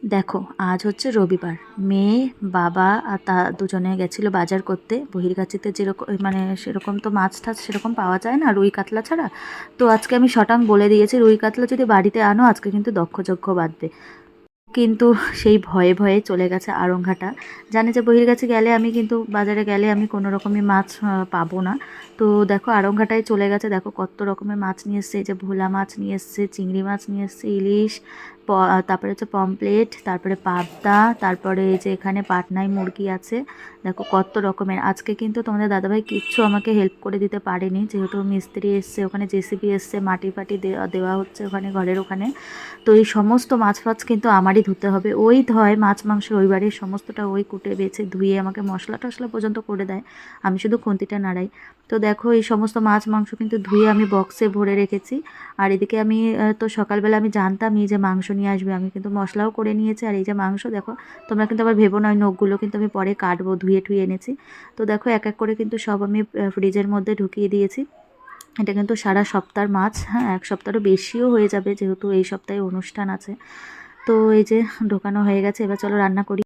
দেখো, আজ হচ্ছে রবিবার। মেয়ে, বাবা আর তা দুজনে গেছিলো বাজার করতে। বহির্গাছিতে যেরকম মানে সেরকম তো মাছ টাছ সেরকম পাওয়া যায় না রুই কাতলা ছাড়া। তো আজকে আমি সটাং বলে দিয়েছি, রুই কাতলা যদি বাড়িতে আনো আজকে কিন্তু দক্ষযজ্ঞ বাঁধবে। কিন্তু সেই ভয়ে ভয়ে চলে গেছে আড়ংঘাটা। জানে যে বহির্গাছি গেলে আমি কিন্তু বাজারে গেলে আমি কোনো রকমই মাছ পাবো না। তো দেখো আড়ংঘাটায় চলে গেছে। দেখো কত রকমের মাছ নিয়ে এসছে, এই যে ভোলা মাছ নিয়ে এসছে, চিংড়ি মাছ নিয়ে এসছে, ইলিশ, তারপরে হচ্ছে পমপ্লেট, তারপরে পাবদা, তারপরে এই যে এখানে পাটনাই মুরগি আছে। দেখো কত রকমের। আজকে কিন্তু তোমাদের দাদাভাই কিচ্ছু আমাকে হেল্প করে দিতে পারেনি, যেহেতু মিস্ত্রি এসছে, ওখানে জেসিবি এসছে, মাটি ফাটি দেওয়া হচ্ছে ওখানে ঘরের ওখানে। তো এই সমস্ত মাছ ফাছ কিন্তু আমারই ধুতে হবে। ওই ধয় মাছ মাংস রবিবারের সমস্তটা ওই কুটে বেছে ধুয়ে আমাকে মশলা টশলা পর্যন্ত করে দেয়, আমি শুধু খুন্তিটা নাড়াই। তো দেখো এই সমস্ত মাছ মাংস কিন্তু ধুয়ে আমি বক্সে ভরে রেখেছি। আর এদিকে আমি তো সকালবেলা আমি জানতামই যে মাংস নিয়ে আসবে, আমি কিন্তু মশলাও করে নিয়েছি। আর এই যে মাংস দেখো, তোমরা কিন্তু আবার ভেবো না ওই নখগুলো কিন্তু আমি পরে কাটবো, ধুয়ে ঠুয়ে এনেছি। তো দেখো এক এক করে কিন্তু সব আমি ফ্রিজের মধ্যে ঢুকিয়ে দিয়েছি। এটা কিন্তু সারা সপ্তাহের মাছ, হ্যাঁ, এক সপ্তাহেরও বেশিও হয়ে যাবে যেহেতু এই সপ্তাহে অনুষ্ঠান আছে। তো এই যে ঢোকানো হয়ে গেছে, এবার চলো রান্না করি।